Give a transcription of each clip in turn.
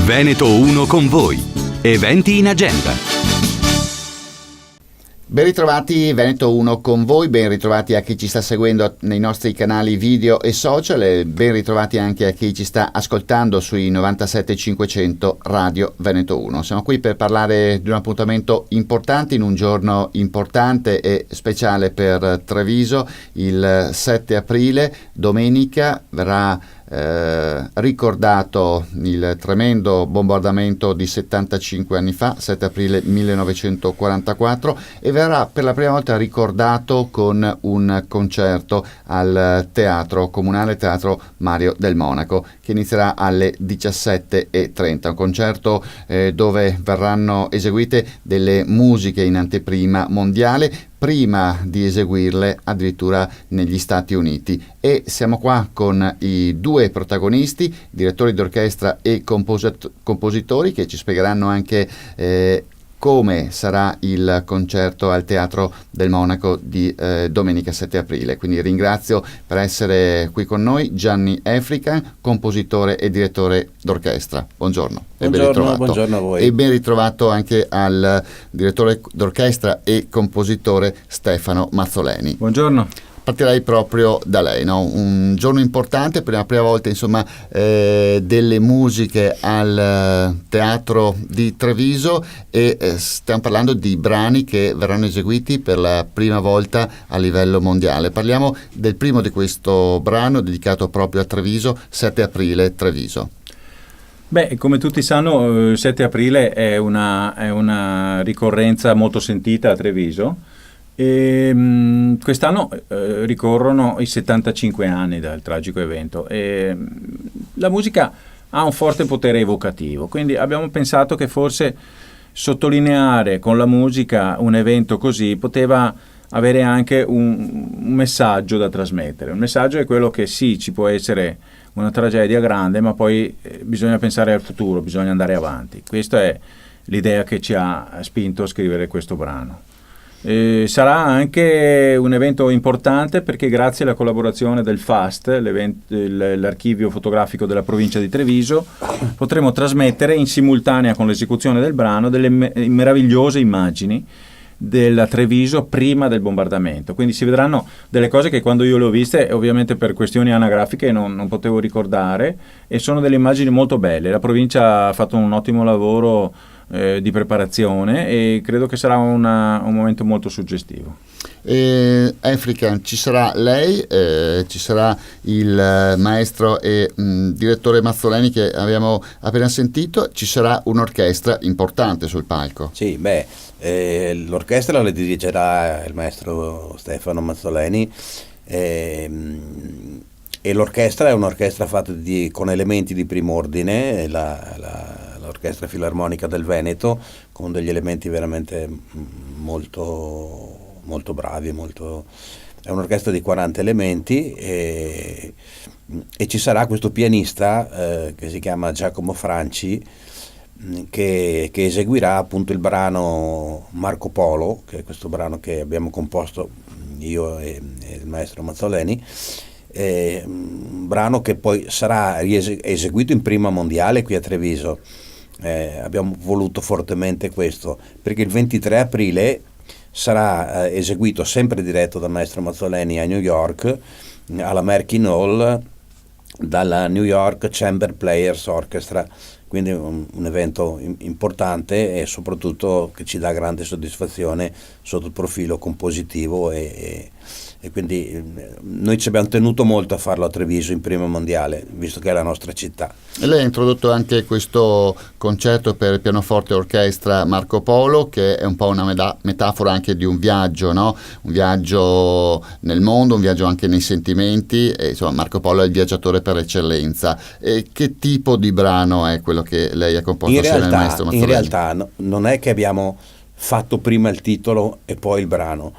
Veneto 1 con voi. Eventi in agenda. Ben ritrovati Veneto 1 con voi, ben ritrovati a chi ci sta seguendo nei nostri canali video e social e ben ritrovati anche a chi ci sta ascoltando sui 97.500 Radio Veneto 1. Siamo qui per parlare di un appuntamento importante in un giorno importante e speciale per Treviso. Il 7 aprile, domenica, verrà ricordato il tremendo bombardamento di 75 anni fa, 7 aprile 1944, e verrà per la prima volta ricordato con un concerto al Teatro Comunale, Teatro Mario del Monaco, che inizierà alle 17:30, un concerto dove verranno eseguite delle musiche in anteprima mondiale, prima di eseguirle addirittura negli Stati Uniti. E siamo qua con i due protagonisti, direttori d'orchestra e compositori, che ci spiegheranno anche come sarà il concerto al Teatro del Monaco di domenica 7 aprile. Quindi ringrazio per essere qui con noi Gianni African, compositore e direttore d'orchestra. Buongiorno. Buongiorno a voi. E ben ritrovato anche al direttore d'orchestra e compositore Stefano Mazzoleni. Buongiorno. Partirei proprio da lei, no? Un giorno importante, per la prima volta insomma delle musiche al Teatro di Treviso e stiamo parlando di brani che verranno eseguiti per la prima volta a livello mondiale. Parliamo del primo di questo brano dedicato proprio a Treviso, 7 aprile Treviso. Beh, come tutti sanno, 7 aprile è una ricorrenza molto sentita a Treviso. E quest'anno ricorrono i 75 anni dal tragico evento e la musica ha un forte potere evocativo, quindi abbiamo pensato che forse sottolineare con la musica un evento così poteva avere anche un messaggio da trasmettere. Un messaggio è quello che sì, ci può essere una tragedia grande, ma poi bisogna pensare al futuro, bisogna andare avanti. Questa è l'idea che ci ha spinto a scrivere questo brano. Sarà anche un evento importante perché grazie alla collaborazione del FAST, l'archivio fotografico della provincia di Treviso, potremo trasmettere in simultanea con l'esecuzione del brano delle meravigliose immagini della Treviso prima del bombardamento. Quindi si vedranno delle cose che quando io le ho viste, ovviamente per questioni anagrafiche non potevo ricordare, e sono delle immagini molto belle. La provincia ha fatto un ottimo lavoro di preparazione e credo che sarà un momento molto suggestivo. African, ci sarà lei, ci sarà il maestro e direttore Mazzoleni che abbiamo appena sentito, ci sarà un'orchestra importante sul palco. Sì, l'orchestra la dirigerà il maestro Stefano Mazzoleni e l'orchestra è un'orchestra fatta con elementi di primo ordine, l'Orchestra Filarmonica del Veneto, con degli elementi veramente molto, molto bravi, è un'orchestra di 40 elementi e ci sarà questo pianista che si chiama Giacomo Franci che eseguirà appunto il brano Marco Polo, che è questo brano che abbiamo composto io e il maestro Mazzoleni. Un brano che poi sarà eseguito in prima mondiale qui a Treviso. Abbiamo voluto fortemente questo perché il 23 aprile sarà eseguito, sempre diretto dal maestro Mazzoleni, a New York alla Merkin Hall dalla New York Chamber Players Orchestra, quindi un evento importante e soprattutto che ci dà grande soddisfazione sotto il profilo compositivo e quindi noi ci abbiamo tenuto molto a farlo a Treviso in prima mondiale, visto che è la nostra città. E lei ha introdotto anche questo concerto per pianoforte e orchestra Marco Polo, che è un po' una metafora anche di un viaggio, no? Un viaggio nel mondo, un viaggio anche nei sentimenti, e insomma Marco Polo è il viaggiatore per eccellenza. E che tipo di brano è quello che lei ha composto assieme al maestro Mazzoleni? In realtà non è che abbiamo fatto prima il titolo e poi il brano.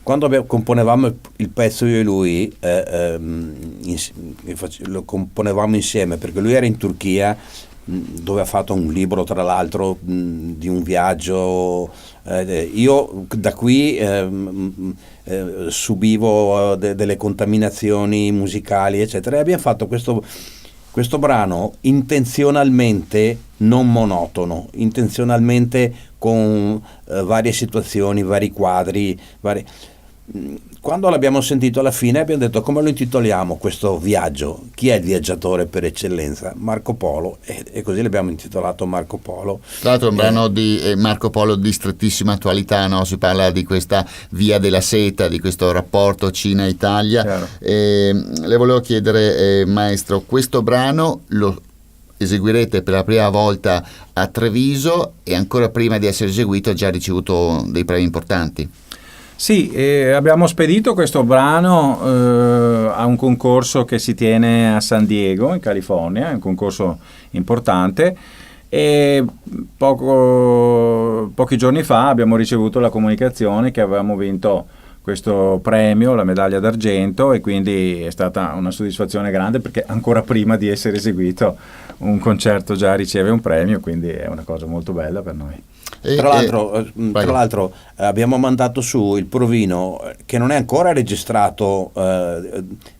Quando componevamo il pezzo io e lui, lo componevamo insieme perché lui era in Turchia, dove ha fatto un libro tra l'altro di un viaggio. Io da qui subivo delle contaminazioni musicali eccetera, e abbiamo fatto questo brano intenzionalmente non monotono, intenzionalmente con varie situazioni, vari quadri, Quando l'abbiamo sentito alla fine abbiamo detto: come lo intitoliamo questo viaggio? Chi è il viaggiatore per eccellenza? Marco Polo, e così l'abbiamo intitolato Marco Polo. Tra l'altro è un brano di Marco Polo di strettissima attualità, no? Si parla di questa via della seta, di questo rapporto Cina-Italia. Le volevo chiedere, maestro, questo brano lo eseguirete per la prima volta a Treviso e ancora prima di essere eseguito ha già ricevuto dei premi importanti. Sì, abbiamo spedito questo brano a un concorso che si tiene a San Diego, in California, è un concorso importante, e pochi giorni fa abbiamo ricevuto la comunicazione che avevamo vinto questo premio, la medaglia d'argento, e quindi è stata una soddisfazione grande, perché ancora prima di essere eseguito un concerto già riceve un premio, quindi è una cosa molto bella per noi. Tra l'altro abbiamo mandato su il provino, che non è ancora registrato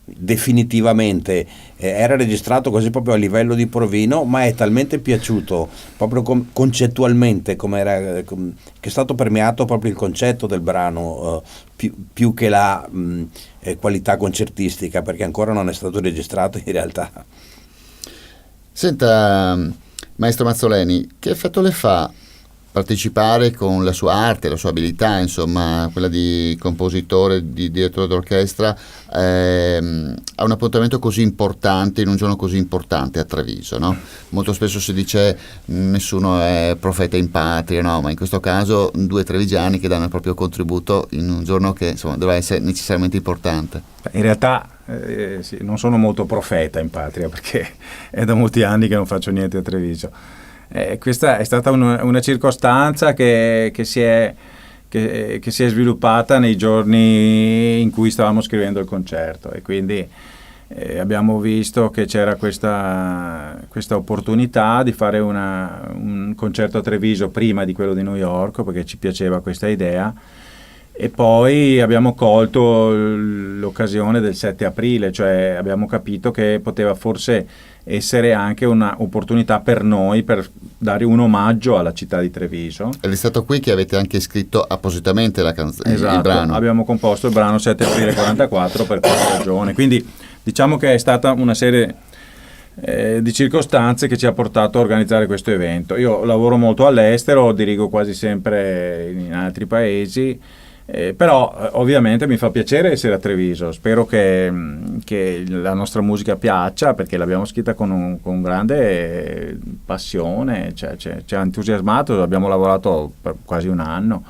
definitivamente, era registrato così proprio a livello di provino, ma è talmente piaciuto proprio concettualmente, che è stato premiato proprio il concetto del brano, più che la qualità concertistica, perché ancora non è stato registrato in realtà. Senta, maestro Mazzoleni, che effetto le fa partecipare con la sua arte, la sua abilità, insomma, quella di compositore, di direttore d'orchestra, a un appuntamento così importante, in un giorno così importante a Treviso, no? Molto spesso si dice nessuno è profeta in patria, no? Ma in questo caso 2 trevigiani che danno il proprio contributo in un giorno che, insomma, deve essere necessariamente importante. In realtà sì, non sono molto profeta in patria, perché è da molti anni che non faccio niente a Treviso. Questa è stata una circostanza che si è sviluppata nei giorni in cui stavamo scrivendo il concerto, e quindi abbiamo visto che c'era questa opportunità di fare un concerto a Treviso prima di quello di New York, perché ci piaceva questa idea, e poi abbiamo colto l'occasione del 7 aprile, cioè abbiamo capito che poteva forse essere anche un'opportunità per noi per dare un omaggio alla città di Treviso. Ed è stato qui che avete anche scritto appositamente Esatto, il brano. Abbiamo composto il brano 7 aprile 44 per questa ragione, quindi diciamo che è stata una serie di circostanze che ci ha portato a organizzare questo evento. Io lavoro molto all'estero, dirigo quasi sempre in altri paesi, però ovviamente mi fa piacere essere a Treviso. Spero che la nostra musica piaccia, perché l'abbiamo scritta con grande passione, ci ha entusiasmato. Abbiamo lavorato per quasi un anno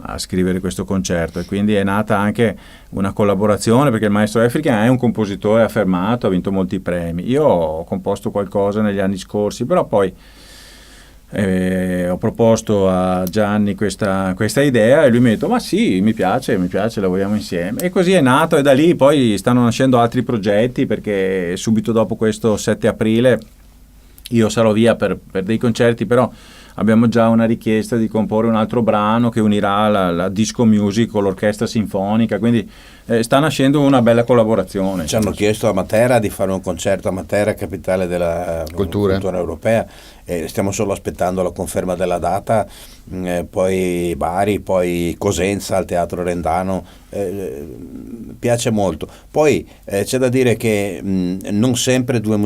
a scrivere questo concerto, e quindi è nata anche una collaborazione, perché il maestro Efrican è un compositore affermato, ha vinto molti premi. Io ho composto qualcosa negli anni scorsi, però poi ho proposto a Gianni questa idea, e lui mi ha detto: ma sì, mi piace, lavoriamo insieme, e così è nato. E da lì poi stanno nascendo altri progetti, perché subito dopo questo 7 aprile io sarò via per dei concerti, però abbiamo già una richiesta di comporre un altro brano che unirà la disco music con l'orchestra sinfonica, quindi sta nascendo una bella collaborazione. Ci hanno chiesto a Matera di fare un concerto a Matera, capitale della cultura europea, stiamo solo aspettando la conferma della data, poi Bari, poi Cosenza al Teatro Rendano, piace molto. Poi c'è da dire che non sempre due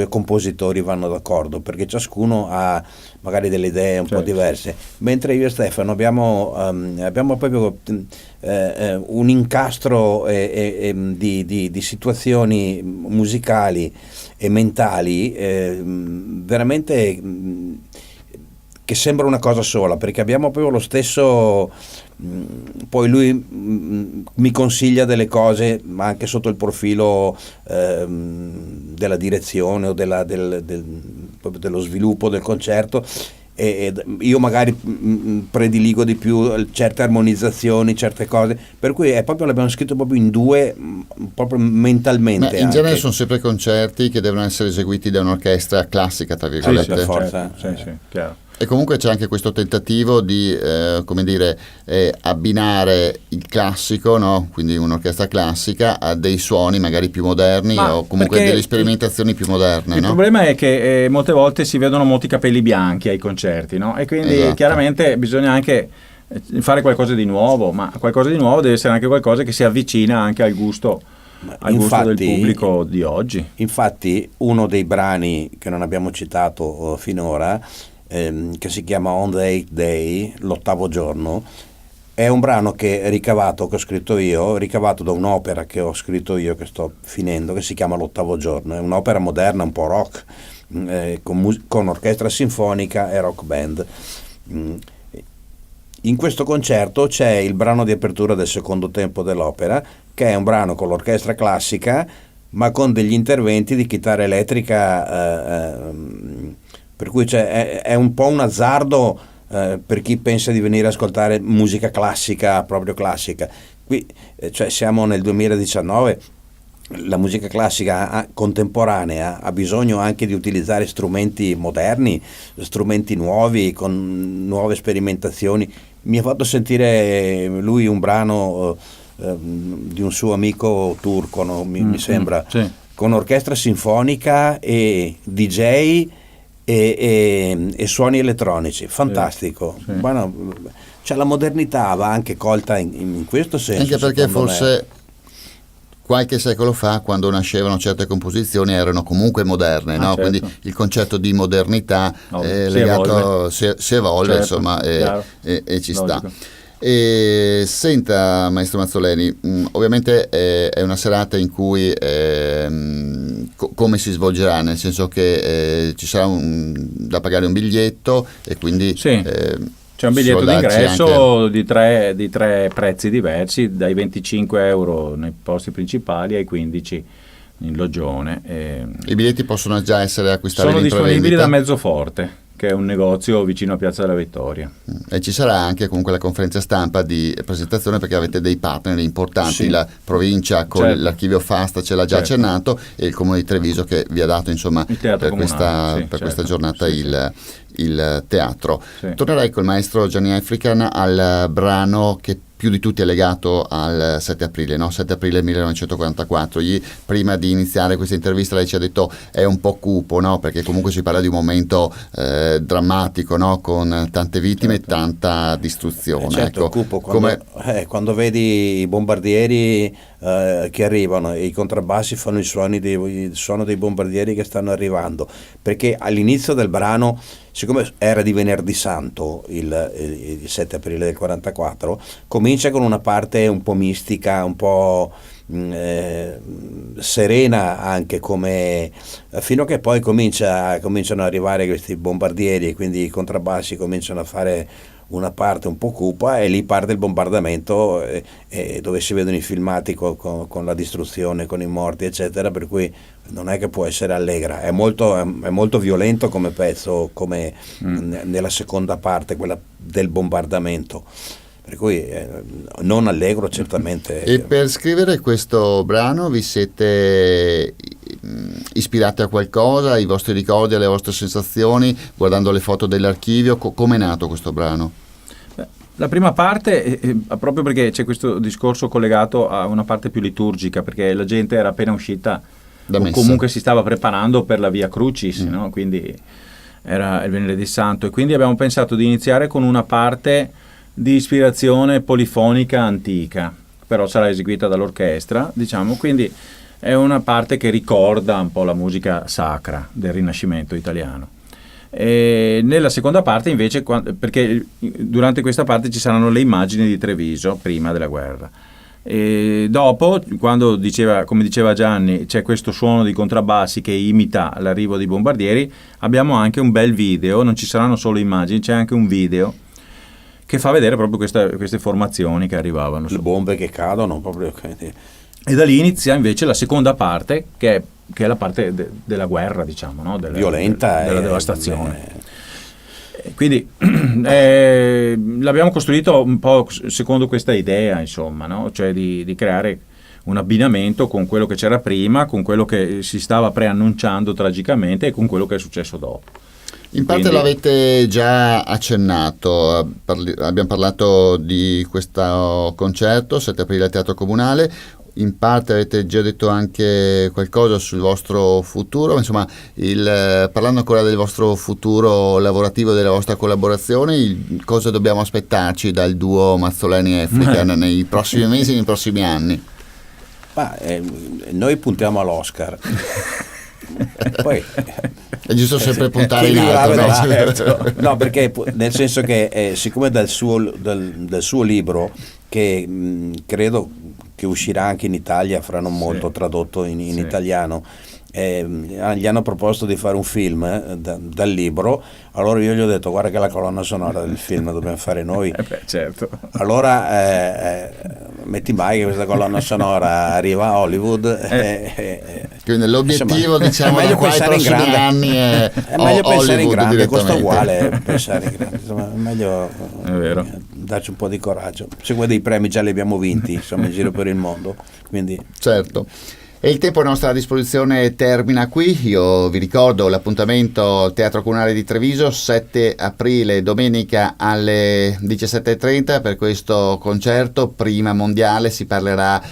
compositori vanno d'accordo, perché ciascuno ha magari delle idee un po' diverse, mentre io e Stefano abbiamo proprio un incastro di situazioni musicali e mentali veramente che sembra una cosa sola, perché abbiamo proprio lo stesso. Poi lui mi consiglia delle cose, ma anche sotto il profilo della direzione o dello sviluppo del concerto, e io magari prediligo di più certe armonizzazioni, certe cose, per cui l'abbiamo scritto proprio in due, proprio mentalmente. Ma in genere sono sempre concerti che devono essere eseguiti da un'orchestra classica, tra virgolette. Sì, forza. Sì, chiaro. E comunque c'è anche questo tentativo di come dire, abbinare il classico, no? Quindi un'orchestra classica, a dei suoni magari più moderni o comunque delle sperimentazioni più moderne. Il problema è che molte volte si vedono molti capelli bianchi ai concerti, no? E quindi chiaramente bisogna anche fare qualcosa di nuovo, ma qualcosa di nuovo deve essere anche qualcosa che si avvicina anche al gusto del pubblico di oggi. Infatti uno dei brani che non abbiamo citato finora, che si chiama On the Eighth Day, l'ottavo giorno, è un brano che ho scritto io, ricavato da un'opera che ho scritto io, che sto finendo, che si chiama L'ottavo giorno. È un'opera moderna, un po' rock, con orchestra sinfonica e rock band. In questo concerto c'è il brano di apertura del secondo tempo dell'opera, che è un brano con l'orchestra classica, ma con degli interventi di chitarra elettrica, per cui è un po' un azzardo per chi pensa di venire a ascoltare musica classica, proprio classica. Qui siamo nel 2019, la musica classica contemporanea ha bisogno anche di utilizzare strumenti moderni, strumenti nuovi, con nuove sperimentazioni. Mi ha fatto sentire lui un brano di un suo amico turco, no? Mi sembra, sì, con orchestra sinfonica e DJ e suoni elettronici, fantastico. Sì. Bueno, la modernità va anche colta in questo senso, anche perché forse qualche secolo fa, quando nascevano certe composizioni, erano comunque moderne, no? Certo. Quindi il concetto di modernità si evolve, certo, insomma, e ci logico. sta. E senta, maestro Mazzoleni, ovviamente è una serata in cui come si svolgerà, nel senso che ci sarà da pagare un biglietto e quindi c'è un biglietto d'ingresso di tre prezzi diversi, dai 25 euro nei posti principali ai 15 in loggione. I biglietti possono già essere acquistati sono in disponibili prevendita? da Mezzoforte, che è un negozio vicino a Piazza della Vittoria. E ci sarà anche comunque la conferenza stampa di presentazione, perché avete dei partner importanti, la provincia con l'archivio Fasta ce l'ha già accennato, e il Comune di Treviso che vi ha dato insomma per questa giornata il teatro. Tornerei col maestro Gianni African al brano che più di tutti è legato al 7 aprile, no? 7 aprile 1944. Prima di iniziare questa intervista lei ci ha detto è un po' cupo, no? Perché comunque si parla di un momento drammatico, no? Con tante vittime e tanta distruzione. Certo, cupo quando vedi i bombardieri che arrivano e i contrabbassi fanno il suono dei bombardieri che stanno arrivando, perché all'inizio del brano, siccome era di Venerdì Santo il 7 aprile del 44, comincia con una parte un po' mistica, un po' serena anche, come fino a che poi cominciano ad arrivare questi bombardieri e quindi i contrabbassi cominciano a fare una parte un po' cupa, e lì parte il bombardamento dove si vedono i filmati con la distruzione, con i morti eccetera, per cui non è che può essere allegra, è molto violento come pezzo, come nella seconda parte, quella del bombardamento, per cui non allegro certamente. E per scrivere questo brano vi siete ispirati a qualcosa, ai vostri ricordi, alle vostre sensazioni, guardando le foto dell'archivio? Come è nato questo brano? La prima parte, proprio perché c'è questo discorso collegato a una parte più liturgica, perché la gente era appena uscita o comunque si stava preparando per la Via Crucis, no? Quindi era il Venerdì Santo, e quindi abbiamo pensato di iniziare con una parte di ispirazione polifonica antica, però sarà eseguita dall'orchestra, diciamo, quindi è una parte che ricorda un po' la musica sacra del Rinascimento italiano. E nella seconda parte invece, perché durante questa parte ci saranno le immagini di Treviso prima della guerra, e dopo, quando come diceva Gianni, c'è questo suono di contrabbassi che imita l'arrivo dei bombardieri, abbiamo anche un bel video, non ci saranno solo immagini, c'è anche un video che fa vedere proprio queste formazioni che arrivavano, le bombe che cadono proprio. E da lì inizia invece la seconda parte, che è la parte della guerra, diciamo, no? Violenta, della devastazione. Quindi l'abbiamo costruito un po' secondo questa idea, insomma, no? Cioè di creare un abbinamento con quello che c'era prima, con quello che si stava preannunciando tragicamente e con quello che è successo dopo. In parte Quindi- l'avete già accennato, abbiamo parlato di questo concerto, 7 aprile al Teatro Comunale, in parte avete già detto anche qualcosa sul vostro futuro, insomma, parlando ancora del vostro futuro lavorativo, della vostra collaborazione, cosa dobbiamo aspettarci dal duo Mazzoleni African nei prossimi mesi, nei prossimi anni? Ma, noi puntiamo all'Oscar. Poi È giusto sempre puntare chi in alto, vivrà no? vedrà, certo. No, perché nel senso che siccome dal suo libro, che credo che uscirà anche in Italia fra non molto, Sì. tradotto in Sì. italiano, gli hanno proposto di fare un film dal libro, allora io gli ho detto: guarda che la colonna sonora del film dobbiamo fare noi. certo. Allora metti mai che questa colonna sonora arriva a Hollywood. Quindi l'obiettivo, Insomma, diciamo, è meglio da qua ai pensare in prossimi grande. anni è meglio pensare in Hollywood grande, costa direttamente. uguale pensare in grande, insomma, è meglio È vero. darci un po' di coraggio. Se vuoi, dei premi già li abbiamo vinti, insomma, in giro per il mondo, quindi Certo. E il tempo a nostra disposizione termina qui. Io vi ricordo l'appuntamento al Teatro Comunale di Treviso, 7 aprile, domenica alle 17:30 per questo concerto Prima Mondiale. Si parlerà,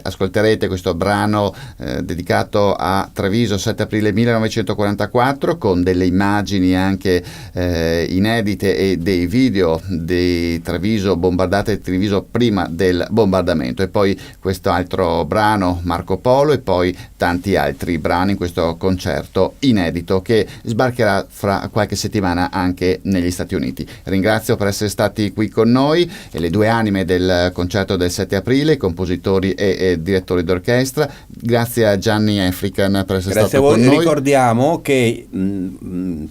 ascolterete questo brano dedicato a Treviso, 7 aprile 1944, con delle immagini anche inedite e dei video di Treviso bombardate, Treviso prima del bombardamento, e poi questo altro brano, Marco Polo, e poi tanti altri brani in questo concerto inedito che sbarcherà fra qualche settimana anche negli Stati Uniti. Ringrazio per essere stati qui con noi e le due anime del concerto del 7 aprile, compositori e direttori d'orchestra. Grazie a Gianni African per essere grazie a stato voi. con noi. Ricordiamo che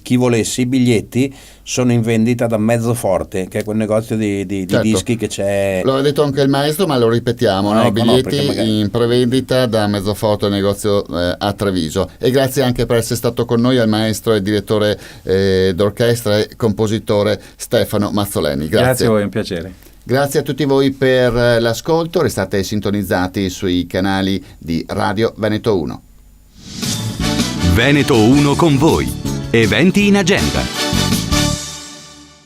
chi volesse i biglietti sono in vendita da Mezzoforte, che è quel negozio di Certo. dischi che c'è. Lo ha detto anche il maestro, ma lo ripetiamo, no? Ecco, no, Biglietti perché magari- in prevendita da Mezzoforte negozio a Treviso. E grazie anche per essere stato con noi al maestro e direttore d'orchestra e compositore Stefano Mazzoleni. Grazie a voi, è un piacere. Grazie a tutti voi per l'ascolto, restate sintonizzati sui canali di Radio Veneto 1. Veneto 1 con voi. Eventi in agenda.